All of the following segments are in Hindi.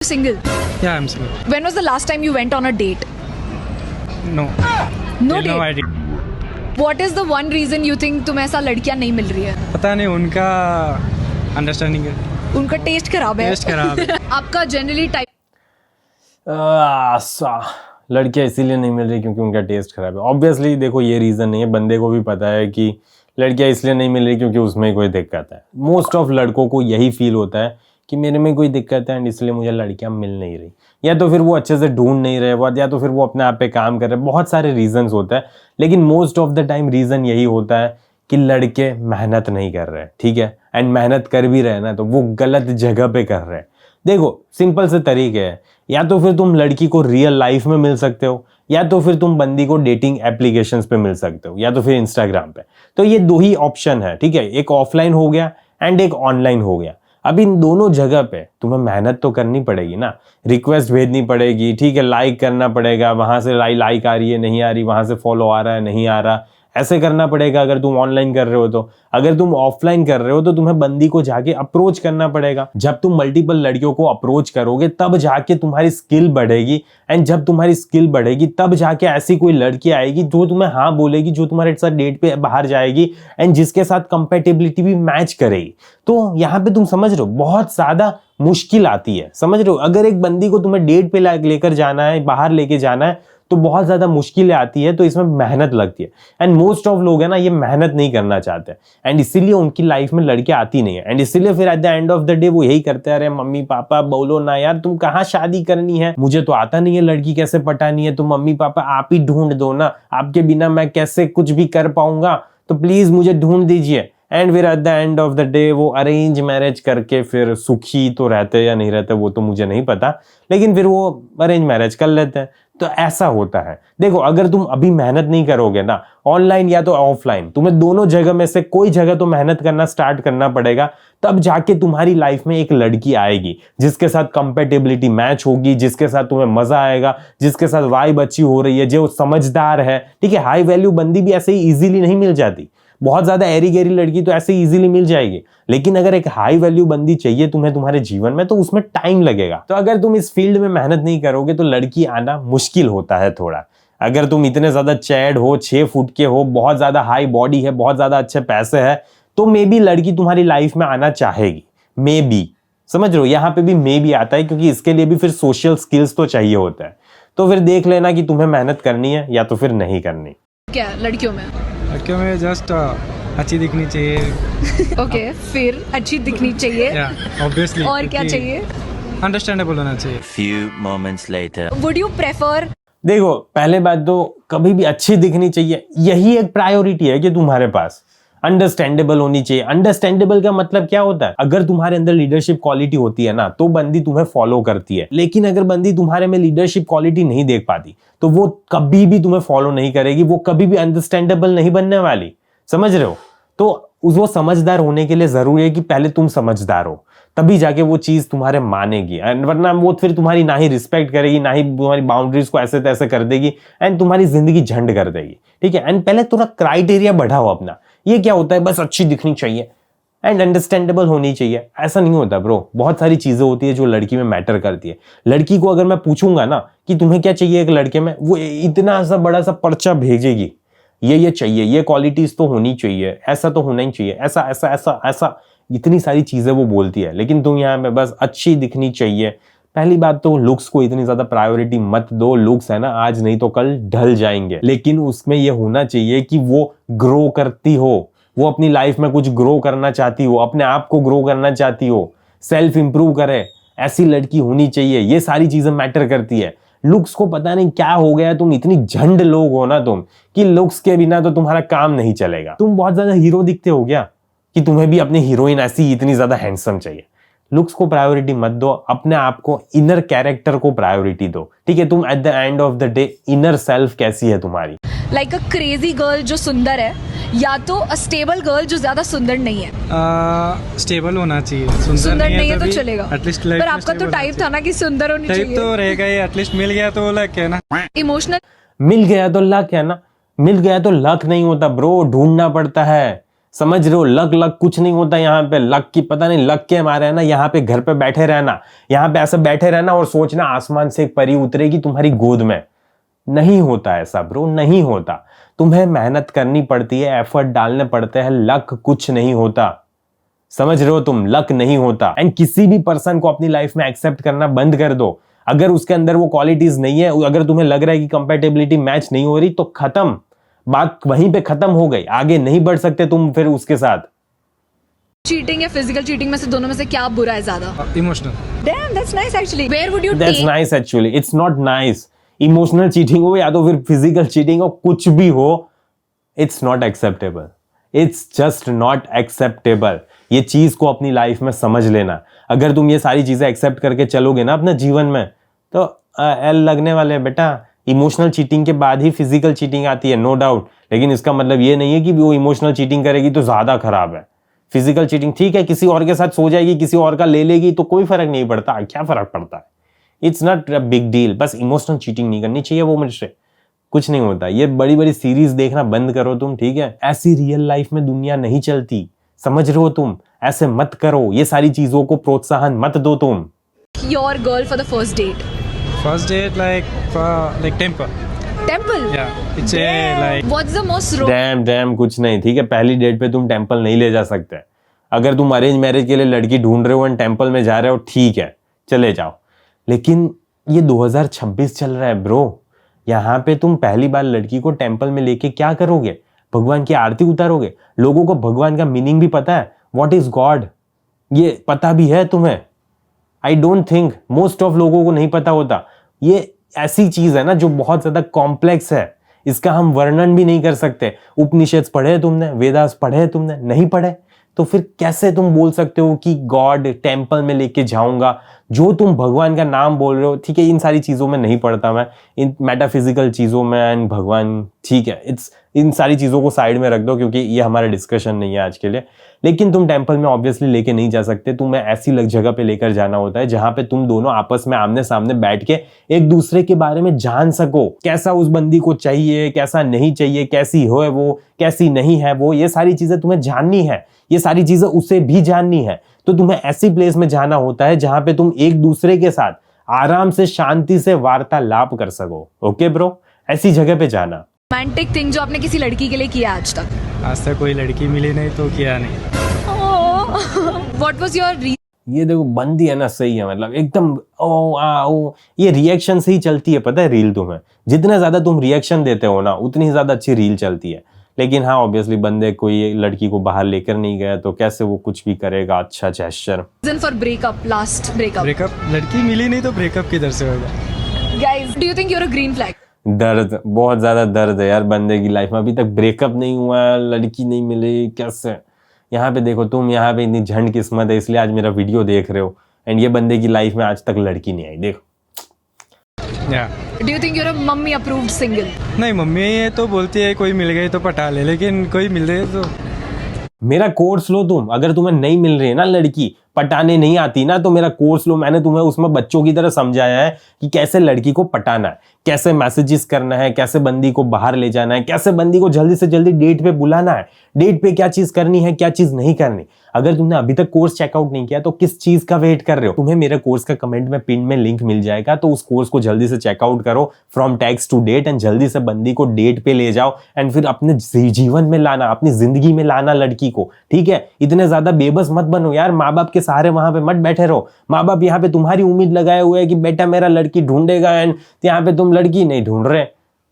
Single? Yeah, I'm single. When was the last time you went on a date? No. No Till date. now I did. What is the one reason you think तुम्हें ऐसा लड़कियां नहीं मिल रही है? पता नहीं उनका अंडरस्टैंडिंग है, उनका टेस्ट खराब है. टेस्ट खराब है। आपका जनरली टाइप लड़कियां इसीलिए नहीं मिल रही क्योंकि उनका टेस्ट खराब है। ऑब्वियसली देखो ये रीज़न नहीं है, बंदे को भी पता है कि लड़कियां इसलिए नहीं मिल रही क्योंकि उसमें कोई दिक्कत है। मोस्ट ऑफ लड़कों को यही फील होता है कि मेरे में कोई दिक्कत है एंड इसलिए मुझे लड़कियां मिल नहीं रही, या तो फिर वो अच्छे से ढूंढ नहीं रहे, या तो फिर वो अपने आप पे काम कर रहे हैं। बहुत सारे रीजंस होते हैं, लेकिन most of the time reason यही होता है कि लड़के मेहनत नहीं कर रहे, ठीक है, एंड मेहनत कर भी रहे ना तो वो गलत जगह पे कर रहे हैं। देखो सिंपल से तरीके है, या तो फिर तुम लड़की को रियल लाइफ में मिल सकते हो, या तो फिर तुम बंदी को डेटिंग एप्लीकेशंस पे मिल सकते हो, या तो फिर इंस्टाग्राम पे। तो ये दो ही ऑप्शन है, ठीक है, एक ऑफलाइन हो गया एंड एक ऑनलाइन हो गया। अब इन दोनों जगह पे तुम्हें मेहनत तो करनी पड़ेगी ना, रिक्वेस्ट भेजनी पड़ेगी, ठीक है, लाइक करना पड़ेगा, वहां से लाइक आ रही है नहीं आ रही, वहां से फॉलो आ रहा है नहीं आ रहा, ऐसे करना पड़ेगा अगर तुम ऑनलाइन कर रहे हो तो। अगर तुम ऑफलाइन कर रहे हो तो तुम्हें बंदी को जाके अप्रोच करना पड़ेगा। जब तुम मल्टीपल लड़कियों को अप्रोच करोगे तब जाके तुम्हारी स्किल बढ़ेगी, एंड जब तुम्हारी स्किल बढ़ेगी तब जाके ऐसी कोई लड़की आएगी जो तुम्हें हाँ बोलेगी, जो तुम्हारे साथ डेट पे बाहर जाएगी एंड जिसके साथ कंपेटेबिलिटी भी मैच करेगी। तो यहाँ पे तुम समझ रहे हो बहुत ज्यादा मुश्किल आती है, समझ रहे हो। अगर एक बंदी को तुम्हें डेट पे लेकर जाना है, बाहर लेके जाना है, तो बहुत ज्यादा मुश्किलें आती है, तो इसमें मेहनत लगती है। एंड मोस्ट ऑफ लोग है ना ये मेहनत नहीं करना चाहते एंड इसीलिए उनकी लाइफ में लड़कियां आती नहीं है, एंड इसीलिए फिर at the end of the day वो यही करते हैं, अरे मम्मी पापा बोलो ना यार, तुम कहाँ शादी करनी है, मुझे तो आता नहीं है लड़की कैसे पटानी है, तो मम्मी पापा आप ही ढूंढ दो ना, आपके बिना मैं कैसे कुछ भी कर पाऊंगा, तो प्लीज मुझे ढूंढ दीजिए। एंड फिर at the end of the day वो अरेंज मैरिज करके फिर सुखी तो रहते या नहीं रहते वो तो मुझे नहीं पता, लेकिन फिर वो अरेंज मैरिज कर लेते हैं। तो ऐसा होता है। देखो अगर तुम अभी मेहनत नहीं करोगे ना, ऑनलाइन या तो ऑफलाइन, तुम्हें दोनों जगह में से कोई जगह तो मेहनत करना स्टार्ट करना पड़ेगा, तब जाके तुम्हारी लाइफ में एक लड़की आएगी जिसके साथ कंपेटेबिलिटी मैच होगी, जिसके साथ तुम्हें मजा आएगा, जिसके साथ वाइब अच्छी हो रही है, जो समझदार है, ठीक है। हाई वैल्यू बंदी भी ऐसे ही इजीली नहीं मिल जाती, बहुत ज्यादा एरी गेरी लड़की तो ऐसे इजीली मिल जाएगी, लेकिन अगर एक हाई वैल्यू बंदी चाहिए तुम्हें तुम्हारे जीवन में तो उसमें टाइम लगेगा। तो अगर तुम इस फील्ड में मेहनत नहीं करोगे तो लड़की आना मुश्किल होता है थोड़ा। अगर तुम इतने ज्यादा चैड हो, 6 फुट के हो, बहुत ज्यादा हाई बॉडी है, बहुत ज्यादा अच्छे पैसे है, तो मे बी लड़की तुम्हारी लाइफ में आना चाहेगी, मे बी, समझ रहे हो। यहाँ पे भी मे बी आता है क्योंकि इसके लिए भी फिर सोशल स्किल्स तो चाहिए होता है। तो फिर देख लेना कि तुम्हें मेहनत करनी है या तो फिर नहीं करनी। क्या लड़कियों में? लड़कियों में जस्ट अच्छी दिखनी चाहिए। ओके, फिर अच्छी दिखनी चाहिए, ऑब्वियसली। और क्या चाहिए? अंडरस्टैंडेबल होना चाहिए। Few moments later. Would you prefer? देखो पहले बात तो कभी भी अच्छी दिखनी चाहिए, यही एक प्रायोरिटी है कि तुम्हारे पास अंडरस्टैंडेबल होनी चाहिए। अंडरस्टैंडेबल का मतलब क्या होता है, अगर तुम्हारे अंदर लीडरशिप क्वालिटी होती है ना तो बंदी तुम्हें फॉलो करती है, लेकिन अगर बंदी तुम्हारे में लीडरशिप क्वालिटी नहीं देख पाती तो वो कभी भी तुम्हें फॉलो नहीं करेगी, वो कभी भी अंडरस्टैंडेबल नहीं बनने वाली, समझ रहे हो। तो वो समझदार होने के लिए जरूरी है कि पहले तुम समझदार हो, तभी जाके वो चीज तुम्हारे मानेगी, एंड वरना वो फिर तुम्हारी ना ही रिस्पेक्ट करेगी, ना ही तुम्हारी बाउंड्रीज को ऐसे तैसे कर देगी एंड तुम्हारी जिंदगी झंड कर देगी, ठीक है। एंड पहले थोड़ा क्राइटेरिया बढ़ाओ अपना। ये क्या होता है, बस अच्छी दिखनी चाहिए एंड अंडरस्टैंडेबल होनी चाहिए, ऐसा नहीं होता ब्रो। बहुत सारी चीजें होती है जो लड़की में मैटर करती है। लड़की को अगर मैं पूछूंगा ना कि तुम्हें क्या चाहिए एक लड़के में, वो इतना सा बड़ा सा पर्चा भेजेगी, ये चाहिए, ये क्वालिटीज तो होनी चाहिए, ऐसा तो होना ही चाहिए, ऐसा ऐसा ऐसा ऐसा, इतनी सारी चीजें वो बोलती है। लेकिन तुम यहाँ पे बस अच्छी दिखनी चाहिए। पहली बात तो लुक्स को इतनी ज्यादा प्रायोरिटी मत दो, लुक्स है ना आज नहीं तो कल ढल जाएंगे, लेकिन उसमें ये होना चाहिए कि वो ग्रो करती हो, वो अपनी लाइफ में कुछ ग्रो करना चाहती हो, अपने आप को ग्रो करना चाहती हो, सेल्फ इंप्रूव करे, ऐसी लड़की होनी चाहिए। ये सारी चीजें मैटर करती है। लुक्स को पता नहीं क्या हो गया, तुम इतनी झंड लोग हो ना तुम, कि लुक्स के बिना तो तुम्हारा काम नहीं चलेगा। तुम बहुत ज्यादा हीरो दिखते हो क्या कि तुम्हें भी अपनी हीरोइन ऐसी इतनी ज्यादा हैंडसम चाहिए। लुक्स को प्रायोरिटी मत दो, अपने आप को, इनर कैरेक्टर को प्रायोरिटी दो, ठीक है। तुम at the end of the day inner self कैसी है तुम्हारी। लाइक अ क्रेजी गर्ल जो सुंदर है, या तो अ स्टेबल गर्ल जो ज्यादा सुंदर नहीं है? स्टेबल होना चाहिए, सुंदर नहीं है तो चलेगा, एटलीस्ट। पर आपका तो टाइप था ना कि सुंदर होनी टाइप चाहिए। तो रहेगा ही, एटलीस्ट मिल गया तो लक है ना। इमोशनल? मिल गया तो लक है ना, मिल गया तो लक नहीं होता ब्रो, ढूंढना पड़ता है। समझ रहे हो? लक लक कुछ नहीं होता यहाँ पे। लक की पता नहीं लक के मारे है ना, यहाँ पे घर पे बैठे रहना, यहाँ पे ऐसे बैठे रहना और सोचना आसमान से एक परी उतरेगी तुम्हारी गोद में। नहीं होता ऐसा ब्रो, नहीं होता। तुम्हें मेहनत करनी पड़ती है, एफर्ट डालने पड़ते हैं। लक कुछ नहीं होता, समझ रहे हो तुम? लक नहीं होता। एंड किसी भी पर्सन को अपनी लाइफ में एक्सेप्ट करना बंद कर दो। अगर उसके अंदर वो क्वालिटीज नहीं है, अगर तुम्हें लग रहा है कि कंपैटिबिलिटी मैच नहीं हो रही, तो खत्म, बात वहीं पे खत्म हो गई। आगे नहीं बढ़ सकते तुम फिर उसके साथ। चीटिंग या फिजिकल चीटिंग में से दोनों में से क्या बुरा है ज्यादा? Emotional. Damn, that's nice actually. Where would you That's take? nice actually. It's not nice. Emotional cheating हो या तो फिर फिजिकल चीटिंग हो, कुछ भी हो, it's not acceptable. It's just not acceptable. ये चीज को अपनी लाइफ में समझ लेना। अगर तुम ये सारी चीजें एक्सेप्ट करके चलोगे ना अपने जीवन में, तो एल लगने वाले हैं बेटा। इमोशनल चीटिंग के बाद ही फिजिकल चीटिंग आती है, नो डाउट। लेकिन इसका मतलब ये नहीं है कि वो इमोशनल चीटिंग करेगी तो ज्यादा खराब है। फिजिकल चीटिंग ठीक है, किसी और के साथ सो जाएगी, किसी और का ले लेगी, तो कोई फर्क नहीं पड़ता। क्या फर्क पड़ता है? It's not a big deal. बस इमोशनल चीटिंग नहीं करनी चाहिए वो मुझसे, कुछ नहीं होता। ये बड़ी बड़ी सीरीज देखना बंद करो तुम, ठीक है? ऐसी रियल लाइफ में दुनिया नहीं चलती, समझ रहे हो तुम? ऐसे मत करो, ये सारी चीजों को प्रोत्साहन मत दो तुम। Your girl for the first date. First date like temple. Temple. Yeah, it's a like What's the most dam कुछ नहीं, ठीक है? पहली डेट पे तुम टेंपल नहीं ले जा सकते। अगर तुम अरेंज मैरिज के लिए लड़की ढूंढ रहे हो एंड टेंपल में जा रहे हो, ठीक है, चले जाओ। लेकिन ये 2026 चल रहा है ब्रो। यहाँ पे तुम पहली बार लड़की को टेंपल में लेके क्या करोगे? भगवान की आरती उतारोगे? लोगों को भगवान का मीनिंग भी पता है, व्हाट इज गॉड, ये पता भी है तुम्हें? I don't think, most of लोगों को नहीं पता होता। ये ऐसी चीज है ना जो बहुत ज्यादा कॉम्प्लेक्स है, इसका हम वर्णन भी नहीं कर सकते। उपनिषद पढ़े तुमने? वेदास पढ़े तुमने? नहीं पढ़े, तो फिर कैसे तुम बोल सकते हो कि गॉड टेंपल में लेके जाऊंगा? जो तुम भगवान का नाम बोल रहे हो, ठीक है, इन सारी चीजों में नहीं पढ़ता मैं, इन मेटाफिजिकल चीजों में एंड भगवान, ठीक है, इट्स इन सारी चीजों को साइड में रख दो क्योंकि ये हमारा डिस्कशन नहीं है आज के लिए। लेकिन तुम टेंपल में ऑब्वियसली लेके नहीं जा सकते। तुम्हें ऐसी जगह पे लेकर जाना होता है जहां पे तुम दोनों आपस में आमने सामने बैठ के एक दूसरे के बारे में जान सको। कैसा उस बंदी को चाहिए, कैसा नहीं चाहिए, कैसी हो वो, कैसी नहीं है वो, ये सारी चीजें तुम्हें जाननी है, ये सारी चीजें उसे भी जाननी है। तो तुम्हें ऐसी प्लेस में जाना होता है जहां पे तुम एक दूसरे के साथ आराम से शांति से वार्तालाप कर सको। ओके ब्रो, ऐसी जगह पे जाना। romantic thing जो आपने किसी लड़की के लिए किया आज तक? आज तक कोई लड़की मिली नहीं तो किया नहीं। What was your reason? ये देखो बंदी है ना, सही है, मतलब एकदम ओ, ये रिएक्शन से ही चलती है, पता है रील? तुम्हें जितना ज्यादा तुम रिएक्शन देते हो ना, उतनी ज्यादा अच्छी रील चलती है। लेकिन हाँ, ऑब्वियसली बंदे कोई लड़की को बाहर लेकर नहीं गया तो कैसे वो कुछ भी करेगा अच्छा gesture. Reason for breakup, last breakup. Breakup, लड़की मिली नहीं तो ब्रेकअप किधर से होगा? Guys, do you think you're a green flag? दर्द, बहुत ज्यादा दर्द है यार बंदे की लाइफ में। अभी तक ब्रेकअप नहीं हुआ, लड़की नहीं मिली, कैसे? यहाँ पे देखो तुम, यहाँ पे इतनी झंड किस्मत है इसलिए आज मेरा वीडियो देख रहे हो, एंड ये बंदे की लाइफ में आज तक लड़की नहीं आई। देखो, Do you think you're a mummy approved single? नहीं, मम्मी ये तो बोलती है कोई मिल गई तो पटा ले, लेकिन कोई मिल रही है तो मेरा कोर्स लो तुम। अगर तुम्हें नहीं मिल रही है ना लड़की, पटाने नहीं आती ना, तो मेरा कोर्स लो। मैंने तुम्हें उसमें बच्चों की तरह समझाया है कि कैसे लड़की को पटाना है, कैसे मैसेजेस करना है, कैसे बंदी को बाहर ले जाना है, कैसे बंदी को जल्दी से जल्दी डेट पे बुलाना है, डेट पे क्या चीज करनी है, क्या चीज नहीं करनी। अगर तुमने अभी तक कोर्स चेकआउट नहीं किया तो किस चीज का वेट कर रहे हो? तुम्हें मेरे कोर्स का कमेंट में पिन में लिंक मिल जाएगा, तो उस कोर्स को जल्दी से चेकआउट करो, from tax to date, and जल्दी से बंदी को डेट पे ले जाओ एंड फिर अपने जीवन में लाना, अपनी जिंदगी में लाना लड़की को, ठीक है? इतने ज्यादा बेबस मत बनो यार, माँ बाप के सहारे वहां पे मत बैठे रहो। माँ बाप यहाँ पे तुम्हारी उम्मीद लगाए हुए है कि बेटा मेरा लड़की ढूंढेगा, एंड यहाँ पे तुम लड़की नहीं ढूंढ रहे।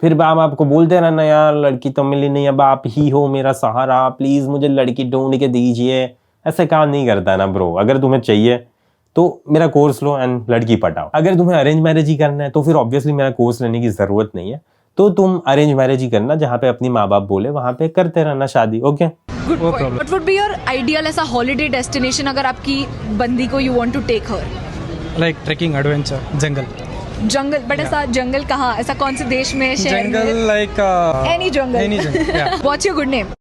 फिर बाप आपको बोलते रहना यार लड़की तो मिली नहीं, अब आप ही हो मेरा सहारा, प्लीज मुझे लड़की ढूंढ के दीजिए। ऐसे काम नहीं करता ना ब्रो। अगर तुम्हें चाहिए तो मेरा कोर्स लो एंड लड़की पटाओ। अगर तुम्हें अरेंज मैरिज ही करना है तो फिर ऑब्वियसली मेरा कोर्स लेने की जरूरत नहीं है, तो तुम अरेंज मैरिज ही करना, जहाँ पे अपनी माँ बाप बोले वहां पे करते रहना शादी। Okay, Good No point. problem. What would be your ideal ऐसा holiday destination अगर आपकी बंदी को you want to take her? Like trekking, adventure, jungle. जंगल, बट ऐसा जंगल कहाँ? ऐसा कौन से देश में, शहर जंगल में? Like Any jungle. Any jungle. What's your good name?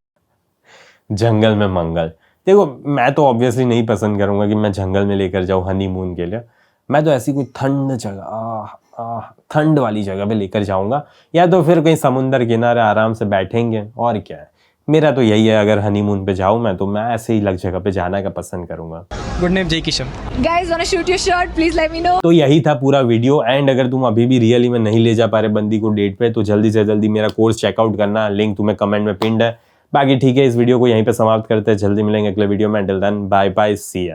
जंगल में मंगल। देखो मैं तो ऑब्वियसली नहीं पसंद करूंगा कि मैं जंगल में लेकर जाऊं हनीमून के लिए। मैं तो ऐसी कोई ठंड जगह, ठंड वाली जगह पे लेकर जाऊंगा, या तो फिर कहीं समुंदर किनारे आराम से बैठेंगे, और क्या है, मेरा तो यही है, अगर हनीमून पे जाऊँ मैं तो मैं ऐसे ही अलग जगह पे जाना का पसंद करूंगा। गुड नेम जय Kishan. Guys, wanna shoot your shot? Please let me know. तो यही था पूरा वीडियो। एंड अगर तुम अभी भी रियली में नहीं ले जा पा रहे बंदी को डेट पे, तो जल्दी से जल्दी मेरा कोर्स चेकआउट करना, लिंक तुम्हें कमेंट में पिन्ड है। बाकी ठीक है, इस वीडियो को यहीं पे समाप्त करते हैं, जल्दी मिलेंगे अगले वीडियो में। टिल देन बाय बाय, सी या।